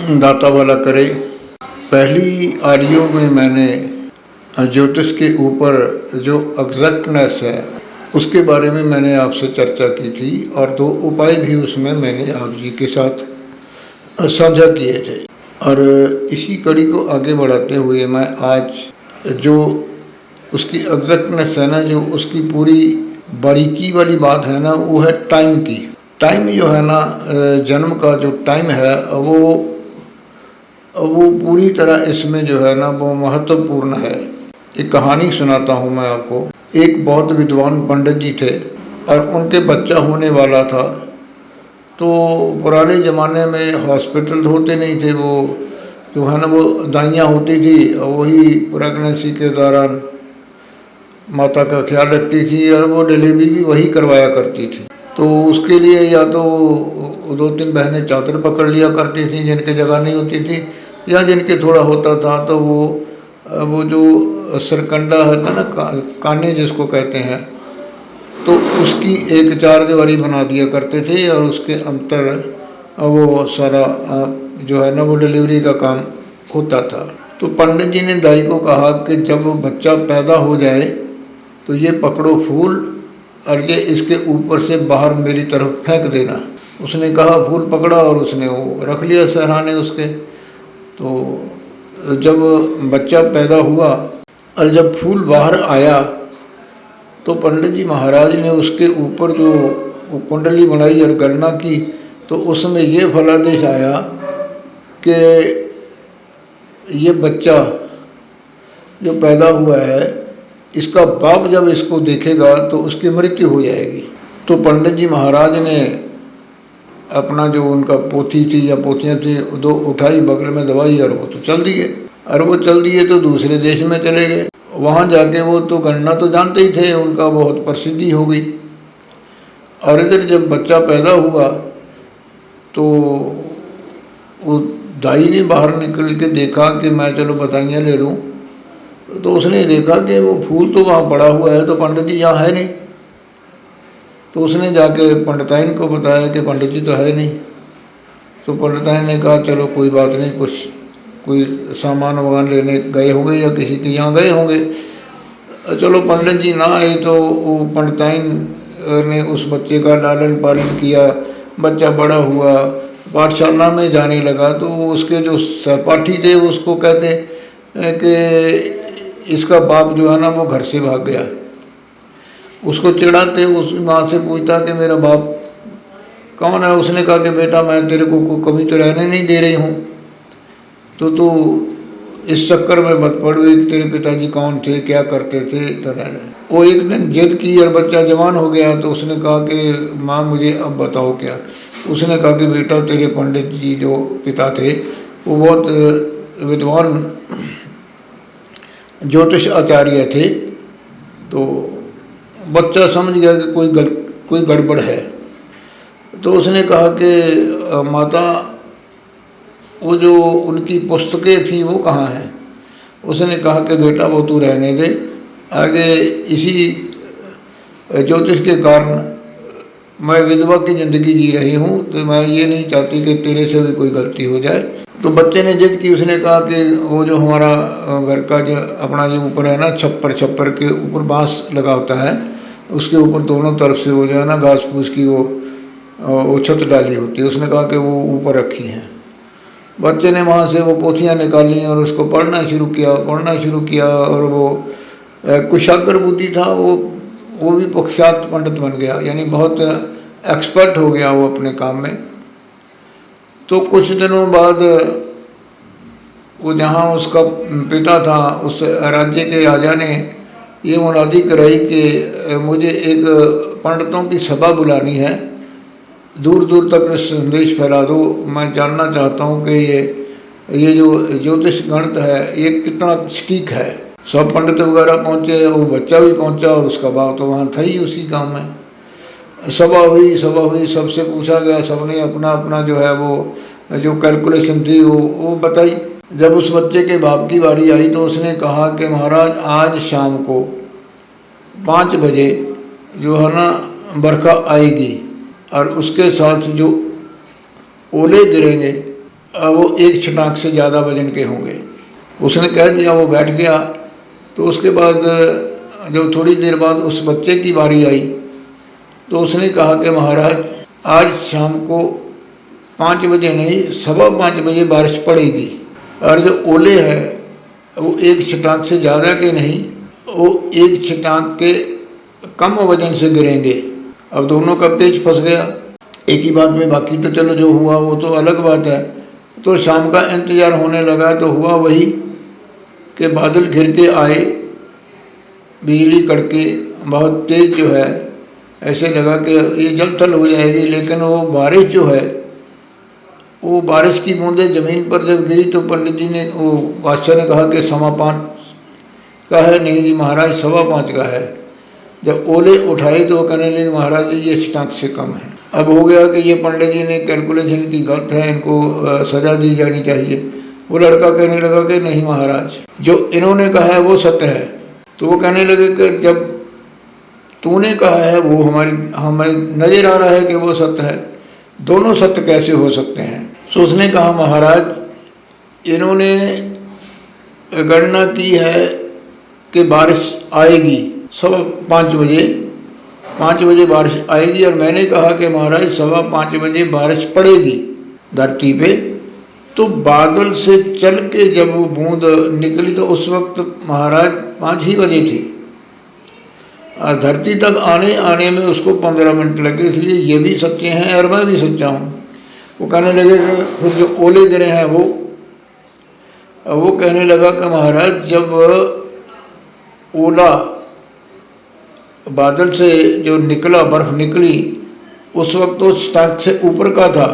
दाता वाला करे। पहली ऑडियो में मैंने ज्योतिष के ऊपर जो एग्जैक्टनेस है उसके बारे में मैंने आपसे चर्चा की थी और 2 उपाय भी उसमें मैंने आप जी के साथ साझा किए थे। और इसी कड़ी को आगे बढ़ाते हुए मैं आज जो उसकी एग्जैक्टनेस है ना, जो उसकी पूरी बारीकी वाली बात है ना, वो है टाइम की। टाइम जो है ना, जन्म का जो टाइम है वो पूरी तरह इसमें जो है ना वो महत्वपूर्ण है। एक कहानी सुनाता हूँ मैं आपको। एक बहुत विद्वान पंडित जी थे और उनके बच्चा होने वाला था। तो पुराने ज़माने में हॉस्पिटल होते नहीं थे, वो जो है ना वो दाइयाँ होती थी, वही प्रेगनेंसी के दौरान माता का ख्याल रखती थी और वो डिलीवरी भी वही करवाया करती थी। तो उसके लिए या तो 2-3 बहनें चादर पकड़ लिया करती थी जिनकी जगह नहीं होती थी, या जिनके थोड़ा होता था तो वो जो सरकंडा है ना, काने जिसको कहते हैं, तो उसकी एक 4 दीवारी बना दिया करते थे और उसके अंतर वो सारा जो है ना वो डिलीवरी का काम होता था। तो पंडित जी ने दाई को कहा कि जब बच्चा पैदा हो जाए तो ये पकड़ो फूल और ये इसके ऊपर से बाहर मेरी तरफ फेंक देना। उसने कहा, फूल पकड़ा और उसने वो रख लिया सहराने उसके। तो जब बच्चा पैदा हुआ और जब फूल बाहर आया तो पंडित जी महाराज ने उसके ऊपर जो कुंडली बनाई और गणना की, तो उसमें ये फलादेश आया कि ये बच्चा जो पैदा हुआ है इसका बाप जब इसको देखेगा तो उसकी मृत्यु हो जाएगी। तो पंडित जी महाराज ने अपना जो उनका पोथी थी या पोथियाँ थी 2 उठाई, बगल में दवाई और वो तो चल दिए। और वो चल दिए तो दूसरे देश में चले गए। वहाँ जाके वो तो गणना तो जानते ही थे, उनका बहुत प्रसिद्धि हो गई। और इधर जब बच्चा पैदा हुआ तो वो दाई ने बाहर निकल के देखा कि मैं चलो बधाइयाँ ले लूँ। तो उसने देखा कि वो फूल तो वहाँ पड़ा हुआ है, तो पंडित जी यहाँ है नहीं। तो उसने जाके पंडिताइन को बताया कि पंडित जी तो है नहीं। तो पंडिताइन ने कहा चलो कोई बात नहीं, कोई सामान वामान लेने गए होंगे या किसी के यहाँ गए होंगे। चलो पंडित जी ना आए तो वो पंडिताइन ने उस बच्चे का लालन पालन किया। बच्चा बड़ा हुआ, पाठशाला में जाने लगा। तो उसके जो सहपाठी थे उसको कहते कि इसका बाप जो है ना वो घर से भाग गया। उसको चिढ़ाते, उस माँ से पूछता कि मेरा बाप कौन है। उसने कहा कि बेटा मैं तेरे को कभी तो रहने नहीं दे रही हूँ, तो तू इस चक्कर में मत पड़ कि तेरे पिताजी कौन थे, क्या करते थे। तो वो एक दिन जिद की और बच्चा जवान हो गया। तो उसने कहा कि माँ मुझे अब बताओ क्या। उसने कहा कि बेटा तेरे पंडित जी जो पिता थे वो बहुत विद्वान ज्योतिष आचार्य थे। तो बच्चा समझ गया कि कोई गड़बड़ है। तो उसने कहा कि माता वो जो उनकी पुस्तकें थी वो कहाँ हैं। उसने कहा कि बेटा वो तू रहने दे, आगे इसी ज्योतिष के कारण मैं विधवा की ज़िंदगी जी रही हूँ, तो मैं ये नहीं चाहती कि तेरे से भी कोई गलती हो जाए। तो बच्चे ने जिद की। उसने कहा कि वो जो हमारा घर का जो अपना जो ऊपर है ना, छप्पर के ऊपर बांस लगा होता है, उसके ऊपर दोनों तरफ से वो जो है ना घास फूस की वो छत डाली होती है। उसने कहा कि वो ऊपर रखी हैं। बच्चे ने वहाँ से वो पोथियाँ निकाली और उसको पढ़ना शुरू किया और वो कुशाग्र बुद्धि था, वो भी प्रख्यात पंडित बन गया, यानी बहुत एक्सपर्ट हो गया वो अपने काम में। तो कुछ दिनों बाद वो जहाँ उसका पिता था उस राज्य के राजा ने ये मुनादी कराई कि मुझे एक पंडितों की सभा बुलानी है, दूर दूर तक संदेश फैला दो। मैं जानना चाहता हूँ कि ये जो ज्योतिष गणित है ये कितना सटीक है। सब पंडित वगैरह पहुँचे, वो बच्चा भी पहुँचा और उसका बाप तो वहाँ था ही उसी गांव में। सभा हुई, सबसे पूछा गया, सबने अपना अपना जो है वो जो कैलकुलेशन थी वो बताई। जब उस बच्चे के बाप की बारी आई तो उसने कहा कि महाराज आज शाम को 5 बजे जो है ना बरखा आएगी और उसके साथ जो ओले गिरेंगे वो एक छटाक से ज़्यादा वजन के होंगे। उसने कह दिया, वो बैठ गया। तो उसके बाद जब थोड़ी देर बाद उस बच्चे की बारी आई तो उसने कहा कि महाराज आज शाम को 5 बजे नहीं 5:15 बजे बारिश पड़ेगी, और जो ओले हैं वो एक छटाक से ज़्यादा के नहीं, वो एक छटाक के कम वजन से गिरेंगे। अब दोनों का पेच फंस गया एक ही बात में। बाकी तो चलो जो हुआ वो तो अलग बात है। तो शाम का इंतज़ार होने लगा तो हुआ वही कि बादल घिर के आए, बिजली कड़के बहुत तेज़ जो है, ऐसे लगा कि ये जल थल हो जाएगी। लेकिन वो बारिश जो है, वो बारिश की बूंदें ज़मीन पर जब गिरी तो पंडित जी ने, वो बादशाह ने कहा कि 5:15 का है। नहीं जी महाराज 5:15 का है। जब ओले उठाए तो वो कहने लगे महाराज जी ये छटाक से कम है। अब हो गया कि ये पंडित जी ने कैलकुलेशन की गलत है, इनको सज़ा दी जानी चाहिए। वो लड़का कहने लगा कि नहीं महाराज जो इन्होंने कहा है वो सत्य है। तो वो कहने लगे कि जब तूने कहा है वो हमारे नज़र आ रहा है कि वो सत्य है, दोनों सत्य कैसे हो सकते हैं। तो उसने कहा महाराज इन्होंने गणना की है कि बारिश आएगी 5 बजे बारिश आएगी, और मैंने कहा कि महाराज 5:15 बजे बारिश पड़ेगी धरती पे। तो बादल से चल के जब वो बूंद निकली तो उस वक्त महाराज 5 ही बजे थी, और धरती तक आने में उसको 15 मिनट लगे। इसलिए ये भी सच्चे हैं और मैं भी सच्चा हूँ। वो कहने लगे कि फिर जो ओले गिरे हैं वो कहने लगा कि महाराज जब ओला बादल से जो निकला, बर्फ निकली, उस वक्त तो छटाक से ऊपर का था,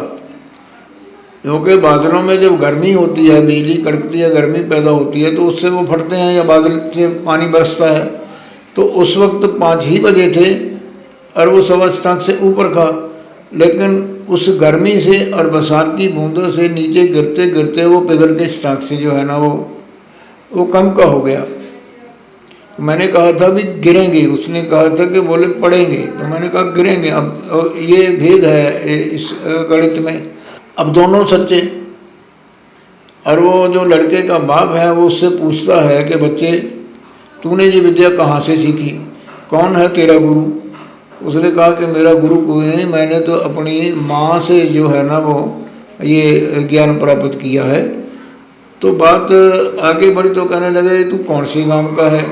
क्योंकि बादलों में जब गर्मी होती है, बिजली कड़कती है, गर्मी पैदा होती है तो उससे वो फटते हैं या बादल से पानी बरसता है। तो उस वक्त 5 ही बजे थे और वो 6:15 से ऊपर था। लेकिन उस गर्मी से और बरसात की बूंदों से नीचे गिरते गिरते वो पिघल के छटाक से जो है ना वो कम का हो गया। तो मैंने कहा था भी गिरेंगे, उसने कहा था कि बोले पड़ेंगे, तो मैंने कहा गिरेंगे। अब ये भेद है इस गणित में। अब दोनों सच्चे। और वो जो लड़के का बाप है वो उससे पूछता है कि बच्चे तूने ये विद्या कहाँ से सीखी, कौन है तेरा गुरु। उसने कहा कि मेरा गुरु कोई नहीं, मैंने तो अपनी माँ से जो है ना वो ये ज्ञान प्राप्त किया है। तो बात आगे बढ़ी तो कहने लगे तू कौन से गांव का है।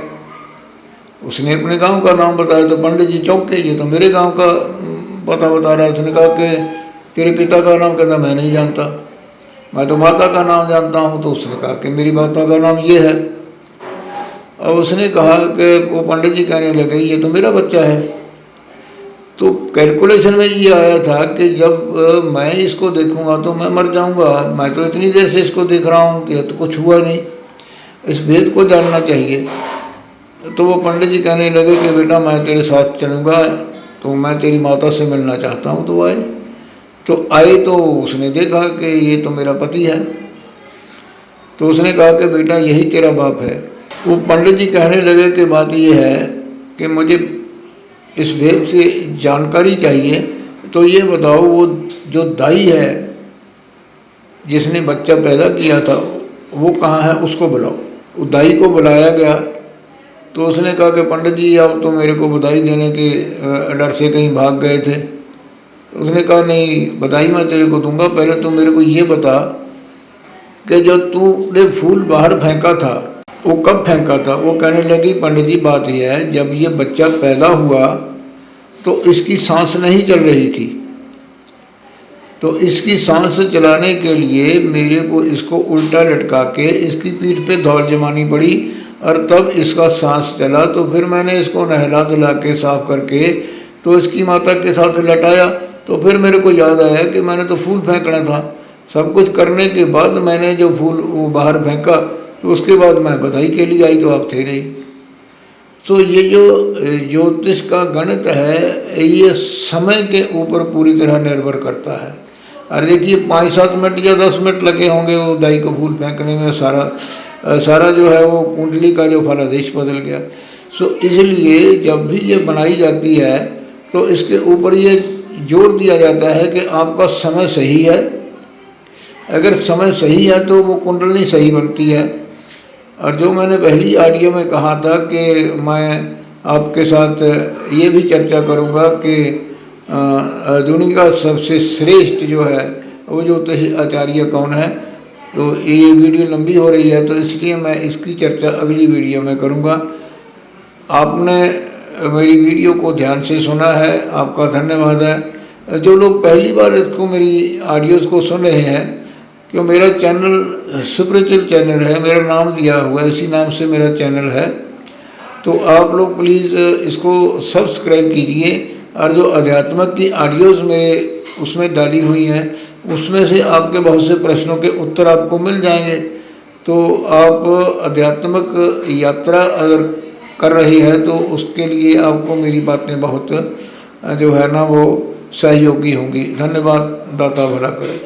उसने अपने गांव का नाम बताया तो पंडित जी चौंके, ये तो मेरे गांव का पता बता रहा है। उसने कहा कि तेरे पिता का नाम, कहता मैं नहीं जानता, मैं तो माता का नाम जानता हूँ। तो उसने कहा कि मेरी माता का नाम ये है। अब उसने कहा कि वो पंडित जी कहने लगे ये तो मेरा बच्चा है। तो कैलकुलेशन में ये आया था कि जब मैं इसको देखूंगा तो मैं मर जाऊंगा, मैं तो इतनी देर से इसको देख रहा हूँ कि तो कुछ हुआ नहीं, इस भेद को जानना चाहिए। तो वो पंडित जी कहने लगे कि बेटा मैं तेरे साथ चलूँगा, तो मैं तेरी माता से मिलना चाहता हूँ। तो आए तो उसने देखा कि ये तो मेरा पति है। तो उसने कहा कि बेटा यही तेरा बाप है। वो पंडित जी कहने लगे कि बात ये है कि मुझे इस भेद से जानकारी चाहिए, तो ये बताओ वो जो दाई है जिसने बच्चा पैदा किया था वो कहाँ है, उसको बुलाओ। वो दाई को बुलाया गया। तो उसने कहा कि पंडित जी आप तो मेरे को बधाई देने के डर से कहीं भाग गए थे। उसने कहा नहीं, बधाई मैं तेरे को दूंगा, पहले तो मेरे को ये बता कि जो तूने फूल बाहर फेंका था वो कब फेंका था। वो कहने लगी पंडित जी बात यह है जब ये बच्चा पैदा हुआ तो इसकी सांस नहीं चल रही थी, तो इसकी सांस चलाने के लिए मेरे को इसको उल्टा लटका के इसकी पीठ पे दौड़ जमानी पड़ी और तब इसका सांस चला। तो फिर मैंने इसको नहला धुला के साफ करके तो इसकी माता के साथ लटाया। तो फिर मेरे को याद आया कि मैंने तो फूल फेंकना था। सब कुछ करने के बाद मैंने जो फूल वो बाहर फेंका तो उसके बाद मैं बधाई के लिए आई तो आप थे नहीं। तो ये जो ज्योतिष का गणित है ये समय के ऊपर पूरी तरह निर्भर करता है। और देखिए 5-7 मिनट या 10 मिनट लगे होंगे वो दाई को फूल फेंकने में, सारा जो है वो कुंडली का जो फलादेश बदल गया। सो इसलिए जब भी ये बनाई जाती है तो इसके ऊपर ये जोर दिया जाता है कि आपका समय सही है अगर समय सही है तो वो कुंडली सही बनती है। और जो मैंने पहली ऑडियो में कहा था कि मैं आपके साथ ये भी चर्चा करूँगा कि दुनिया का सबसे श्रेष्ठ जो है वो ज्योतिष आचार्य कौन है, तो ये वीडियो लंबी हो रही है तो इसलिए मैं इसकी चर्चा अगली वीडियो में करूँगा। आपने मेरी वीडियो को ध्यान से सुना है, आपका धन्यवाद है। जो लोग पहली बार इसको मेरी ऑडियोज़ को सुन रहे हैं, क्यों मेरा चैनल स्पिरिचुअल चैनल है, मेरा नाम दिया हुआ है, इसी नाम से मेरा चैनल है, तो आप लोग प्लीज़ इसको सब्सक्राइब कीजिए। और जो अध्यात्मक की ऑडियोज़ मेरे उसमें डाली हुई हैं उसमें से आपके बहुत से प्रश्नों के उत्तर आपको मिल जाएंगे। तो आप आध्यात्मिक यात्रा अगर कर रही है तो उसके लिए आपको मेरी बातें बहुत जो है ना वो सहयोगी होंगी। धन्यवाद। दाता भला करे।